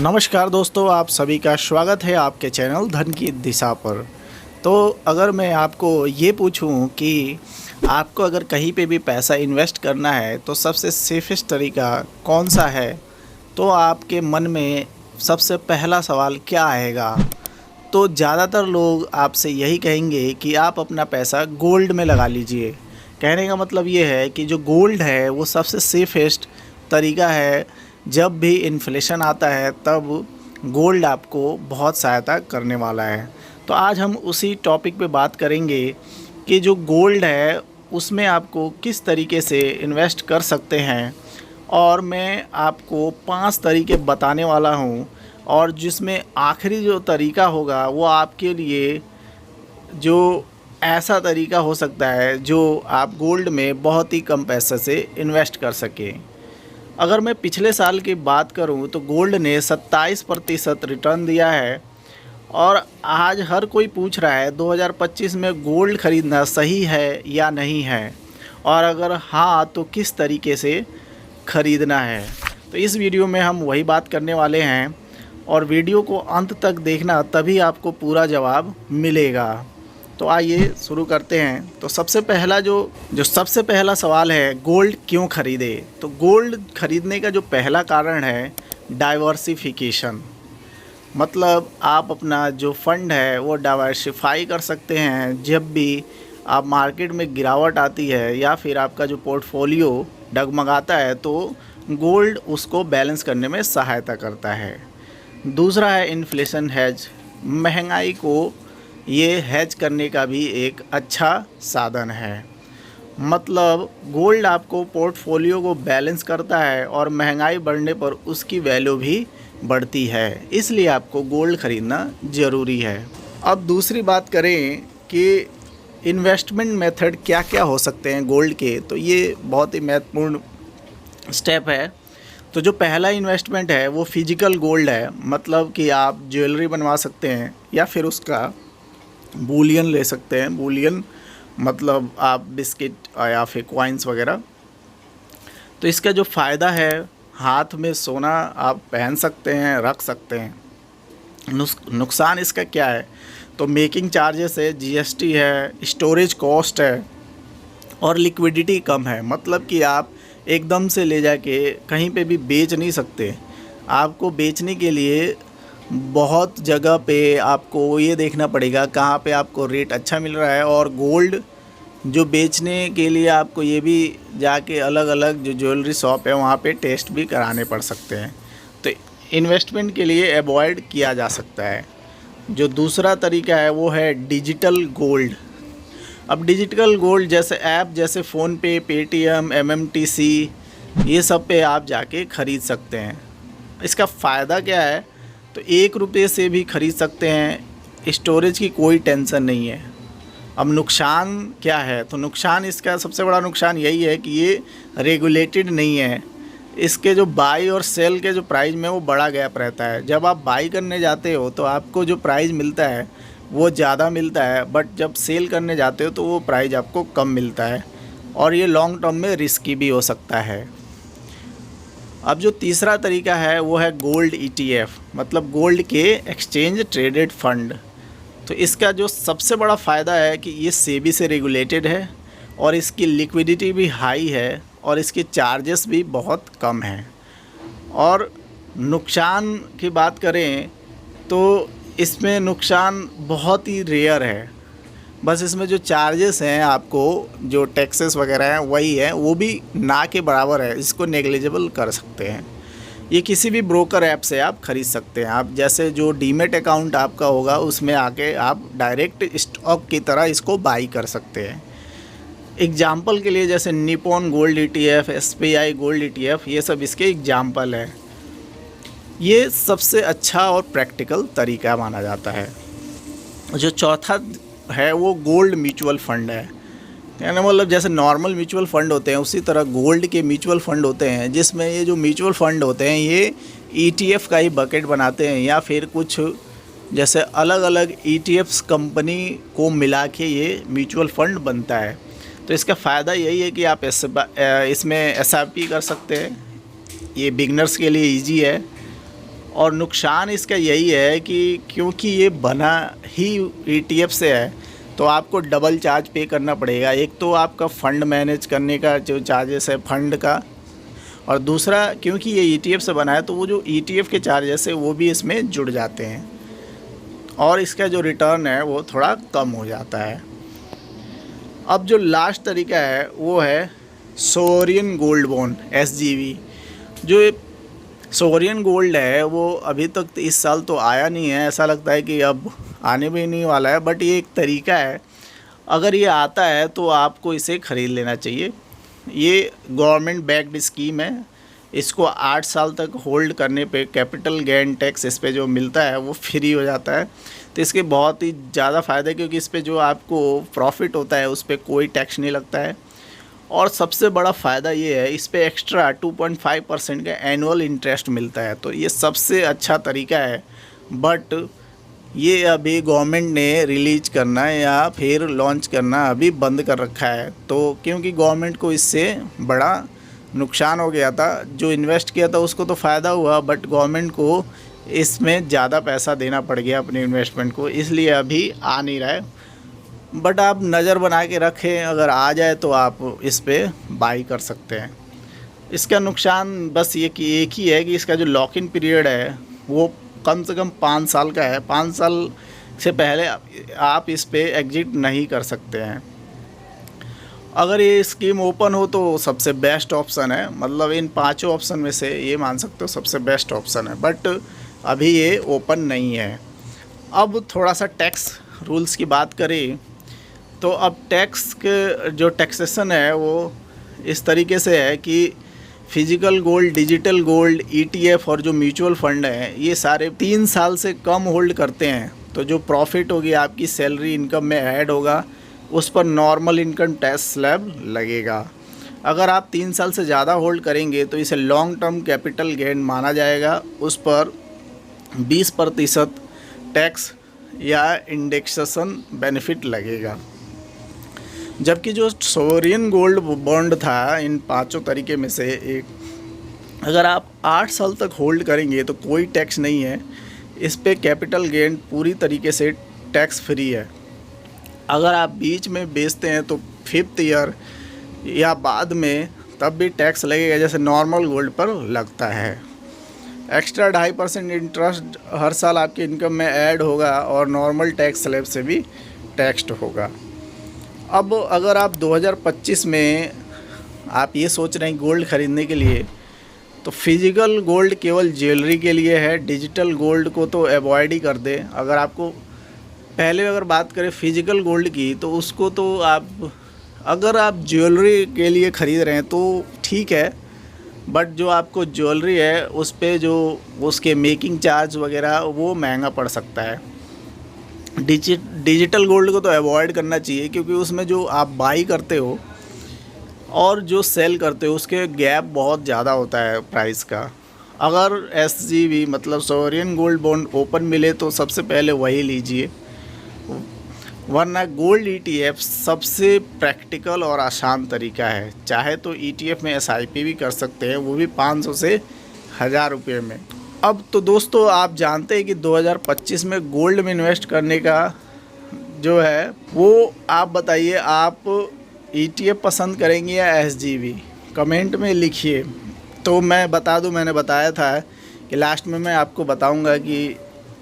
नमस्कार दोस्तों, आप सभी का स्वागत है आपके चैनल धन की दिशा पर। तो अगर मैं आपको ये पूछूं कि आपको अगर कहीं पे भी पैसा इन्वेस्ट करना है तो सबसे सेफेस्ट तरीका कौन सा है, तो आपके मन में सबसे पहला सवाल क्या आएगा? तो ज़्यादातर लोग आपसे यही कहेंगे कि आप अपना पैसा गोल्ड में लगा लीजिए। कहने का मतलब ये है कि जो गोल्ड है वो सबसे सेफेस्ट तरीका है। जब भी इन्फ्लेशन आता है तब गोल्ड आपको बहुत सहायता करने वाला है। तो आज हम उसी टॉपिक पे बात करेंगे कि जो गोल्ड है उसमें आपको किस तरीके से इन्वेस्ट कर सकते हैं, और मैं आपको 5 तरीके बताने वाला हूँ, और जिसमें आखिरी जो तरीका होगा वो आपके लिए जो ऐसा तरीका हो सकता है जो आप गोल्ड में बहुत ही कम पैसे से इन्वेस्ट कर सकें। अगर मैं पिछले साल की बात करूं तो गोल्ड ने 27% रिटर्न दिया है, और आज हर कोई पूछ रहा है 2025 में गोल्ड ख़रीदना सही है या नहीं है, और अगर हाँ तो किस तरीके से ख़रीदना है। तो इस वीडियो में हम वही बात करने वाले हैं, और वीडियो को अंत तक देखना, तभी आपको पूरा जवाब मिलेगा। तो आइए शुरू करते हैं। तो सबसे पहला जो सबसे पहला सवाल है, गोल्ड क्यों ख़रीदे? तो गोल्ड ख़रीदने का जो पहला कारण है डाइवर्सिफिकेशन। मतलब आप अपना जो फ़ंड है वो डाइवर्सिफाई कर सकते हैं। जब भी आप मार्केट में गिरावट आती है या फिर आपका जो पोर्टफोलियो डगमगाता है तो गोल्ड उसको बैलेंस करने में सहायता करता है। दूसरा है इन्फ्लेशन हेज। महंगाई को ये हेज करने का भी एक अच्छा साधन है। मतलब गोल्ड आपको पोर्टफोलियो को बैलेंस करता है, और महंगाई बढ़ने पर उसकी वैल्यू भी बढ़ती है, इसलिए आपको गोल्ड ख़रीदना ज़रूरी है। अब दूसरी बात करें कि इन्वेस्टमेंट मेथड क्या क्या हो सकते हैं गोल्ड के, तो ये बहुत ही महत्वपूर्ण स्टेप है। तो जो पहला इन्वेस्टमेंट है वो फिजिकल गोल्ड है। मतलब कि आप ज्वेलरी बनवा सकते हैं या फिर उसका बुलियन ले सकते हैं। बुलियन मतलब आप बिस्किट या फिर कॉइन्स वगैरह। तो इसका जो फ़ायदा है, हाथ में सोना आप पहन सकते हैं, रख सकते हैं। नुकसान इसका क्या है? तो मेकिंग चार्जेस है, जीएसटी है, स्टोरेज कॉस्ट है, और लिक्विडिटी कम है। मतलब कि आप एकदम से ले जाके कहीं पे भी बेच नहीं सकते। आपको बेचने के लिए बहुत जगह पे आपको ये देखना पड़ेगा कहाँ पे आपको रेट अच्छा मिल रहा है, और गोल्ड जो बेचने के लिए आपको ये भी जाके अलग अलग जो ज्वेलरी शॉप है वहाँ पे टेस्ट भी कराने पड़ सकते हैं। तो इन्वेस्टमेंट के लिए अवॉइड किया जा सकता है। जो दूसरा तरीका है वो है डिजिटल गोल्ड। अब डिजिटल गोल्ड जैसे ऐप जैसे फ़ोनपे, पेटीएम, एमएमटीसी, ये सब पे आप जाके ख़रीद सकते हैं। इसका फ़ायदा क्या है? तो 1 रुपये से भी ख़रीद सकते हैं, स्टोरेज की कोई टेंशन नहीं है। अब नुकसान क्या है? तो नुकसान, इसका सबसे बड़ा नुकसान यही है कि ये रेगुलेटेड नहीं है। इसके जो बाई और सेल के जो प्राइस में वो बड़ा गैप रहता है। जब आप बाई करने जाते हो तो आपको जो प्राइस मिलता है वो ज़्यादा मिलता है, बट जब सेल करने जाते हो तो वो प्राइस आपको कम मिलता है, और ये लॉन्ग टर्म में रिस्की भी हो सकता है। अब जो तीसरा तरीका है वो है गोल्ड ईटीएफ, मतलब गोल्ड के एक्सचेंज ट्रेडेड फंड। तो इसका जो सबसे बड़ा फ़ायदा है कि ये सेबी से रेगुलेटेड है, और इसकी लिक्विडिटी भी हाई है, और इसके चार्जेस भी बहुत कम हैं। और नुकसान की बात करें तो इसमें नुकसान बहुत ही रेयर है। बस इसमें जो चार्जेस हैं, आपको जो टैक्सेस वगैरह हैं वही है, वो भी ना के बराबर है, इसको नेग्लिजिबल कर सकते हैं। ये किसी भी ब्रोकर ऐप से आप ख़रीद सकते हैं। आप जैसे जो डीमेट अकाउंट आपका होगा उसमें आके आप डायरेक्ट स्टॉक की तरह इसको बाई कर सकते हैं। एग्जाम्पल के लिए जैसे Nippon gold ETF, SBI gold ETF, ये सब इसके एग्जाम्पल है। ये सबसे अच्छा और प्रैक्टिकल तरीका माना जाता है। जो चौथा है वो गोल्ड म्यूचुअल फ़ंड है। यानी मतलब जैसे नॉर्मल म्यूचुअल फ़ंड होते हैं उसी तरह गोल्ड के म्यूचुअल फ़ंड होते हैं, जिसमें ये जो म्यूचुअल फ़ंड होते हैं ये ईटीएफ का ही बकेट बनाते हैं, या फिर कुछ जैसे अलग अलग ईटीएफ्स कंपनी को मिला के ये म्यूचुअल फ़ंड बनता है। तो इसका फ़ायदा यही है कि आप इसमें एसआईपी कर सकते हैं। ये बिगनर्स के लिए इजी है, और नुकसान इसका यही है कि क्योंकि ये बना ही ETF से है तो आपको डबल चार्ज पे करना पड़ेगा। एक तो आपका फ़ंड मैनेज करने का जो चार्जेस है फंड का, और दूसरा क्योंकि ये ETF से बना है तो वो जो ETF के चार्जेस है वो भी इसमें जुड़ जाते हैं और इसका जो रिटर्न है वो थोड़ा कम हो जाता है। अब जो लास्ट तरीका है वो है सोवरियन गोल्ड बॉन्ड SGB। जो सोवरियन गोल्ड है वो अभी तक इस साल तो आया नहीं है, ऐसा लगता है कि अब आने भी नहीं वाला है, बट ये एक तरीका है। अगर ये आता है तो आपको इसे ख़रीद लेना चाहिए। ये गवर्नमेंट बैक्ड स्कीम है। इसको 8 साल तक होल्ड करने पे कैपिटल गेन टैक्स इस पे जो मिलता है वो फ्री हो जाता है। तो इसके बहुत ही ज़्यादा फ़ायदे, क्योंकि इस पे जो आपको प्रॉफिट होता है उस पर कोई टैक्स नहीं लगता है। और सबसे बड़ा फ़ायदा ये है इस पे एक्स्ट्रा 2.5% का एनुअल इंटरेस्ट मिलता है। तो ये सबसे अच्छा तरीका है, बट ये अभी गवर्नमेंट ने रिलीज करना या फिर लॉन्च करना अभी बंद कर रखा है। तो क्योंकि गवर्नमेंट को इससे बड़ा नुकसान हो गया था, जो इन्वेस्ट किया था उसको तो फ़ायदा हुआ, बट गवर्नमेंट को इसमें ज़्यादा पैसा देना पड़ गया अपने इन्वेस्टमेंट को, इसलिए अभी आ नहीं रहा है। बट आप नज़र बना के रखें, अगर आ जाए तो आप इस पे बाई कर सकते हैं। इसका नुकसान बस ये कि एक ही है कि इसका जो लॉक इन पीरियड है वो कम से कम 5 साल का है। 5 साल से पहले आप इस पे एग्जिट नहीं कर सकते हैं। अगर ये स्कीम ओपन हो तो सबसे बेस्ट ऑप्शन है, मतलब इन 5 ऑप्शन में से ये मान सकते हो सबसे बेस्ट ऑप्शन है, बट अभी ये ओपन नहीं है। अब थोड़ा सा टैक्स रूल्स की बात करें तो अब टैक्स के जो टैक्सेशन है वो इस तरीके से है कि physical gold, digital gold, ETF और जो म्यूचुअल फंड हैं ये सारे 3 साल से कम होल्ड करते हैं। तो जो प्रॉफिट होगी आपकी सैलरी इनकम में ऐड होगा, उस पर नॉर्मल इनकम टैक्स स्लैब लगेगा। अगर आप 3 साल से ज़्यादा होल्ड करेंगे तो इसे लॉन्ग टर्म कैपिटल गेन माना जाएगा, उस पर 20% टैक्स या इंडेक्सेशन बेनिफिट लगेगा। जबकि जो सोवरियन गोल्ड बॉन्ड था इन 5 तरीके में से एक, अगर आप 8 साल तक होल्ड करेंगे तो कोई टैक्स नहीं है। इस पे कैपिटल गेन पूरी तरीके से टैक्स फ्री है। अगर आप बीच में बेचते हैं तो 5th ईयर या बाद में तब भी टैक्स लगेगा, जैसे नॉर्मल गोल्ड पर लगता है। एक्स्ट्रा 2.5% इंटरेस्ट हर साल आपकी इनकम में ऐड होगा और नॉर्मल टैक्स स्लैब से भी टैक्स्ड होगा। अब अगर आप 2025 में आप ये सोच रहे हैं गोल्ड ख़रीदने के लिए, तो फिजिकल गोल्ड केवल ज्वेलरी के लिए है, डिजिटल गोल्ड को तो अवॉइड ही कर दें। अगर आपको पहले अगर बात करें फिजिकल गोल्ड की तो उसको तो आप अगर आप ज्वेलरी के लिए ख़रीद रहे हैं तो ठीक है, बट जो आपको ज्वेलरी है उस पे जो उसके मेकिंग चार्ज वगैरह वो महंगा पड़ सकता है। डिजिटल गोल्ड को तो अवॉइड करना चाहिए, क्योंकि उसमें जो आप बाई करते हो और जो सेल करते हो उसके गैप बहुत ज़्यादा होता है प्राइस का। अगर SGB मतलब सोवरियन गोल्ड बॉन्ड ओपन मिले तो सबसे पहले वही लीजिए, वरना गोल्ड ETF सबसे प्रैक्टिकल और आसान तरीका है। चाहे तो ETF में SIP भी कर सकते हैं, वो भी 500 से 1000 रुपये में। अब तो दोस्तों आप जानते हैं कि 2025 में गोल्ड में इन्वेस्ट करने का जो है वो आप बताइए, आप ETF पसंद करेंगे या SGB? कमेंट में लिखिए। तो मैं बता दूं, मैंने बताया था कि लास्ट में मैं आपको बताऊंगा कि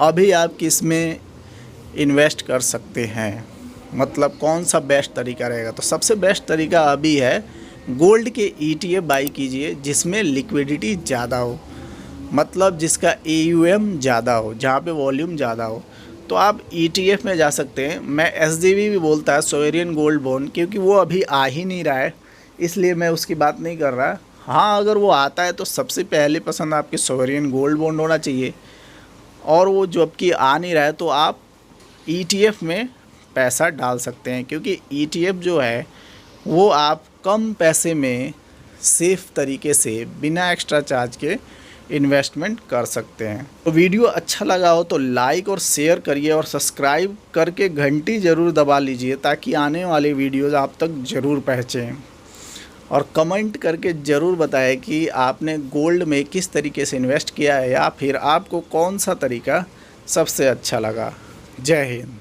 अभी आप किस में इन्वेस्ट कर सकते हैं, मतलब कौन सा बेस्ट तरीका रहेगा। तो सबसे बेस्ट तरीका अभी है गोल्ड के ETF बाई कीजिए जिसमें लिक्विडिटी ज़्यादा हो, मतलब जिसका AUM ज़्यादा हो, जहाँ पे वॉल्यूम ज़्यादा हो। तो आप ETF में जा सकते हैं। मैं SGB भी बोलता है सोवरियन गोल्ड बॉन्ड, क्योंकि वो अभी आ ही नहीं रहा है इसलिए मैं उसकी बात नहीं कर रहा। हाँ, अगर वो आता है तो सबसे पहले पसंद आपकी सोवरियन गोल्ड बॉन्ड होना चाहिए, और वो जबकि आ नहीं रहा है तो आप ETF में पैसा डाल सकते हैं, क्योंकि ETF जो है वो आप कम पैसे में सेफ़ तरीके से बिना एक्स्ट्रा चार्ज के इन्वेस्टमेंट कर सकते हैं। तो वीडियो अच्छा लगा हो तो लाइक और शेयर करिए और सब्सक्राइब करके घंटी ज़रूर दबा लीजिए ताकि आने वाले वीडियोज़ आप तक ज़रूर पहुँचें। और कमेंट करके ज़रूर बताएं कि आपने गोल्ड में किस तरीके से इन्वेस्ट किया है या फिर आपको कौन सा तरीका सबसे अच्छा लगा। जय हिंद।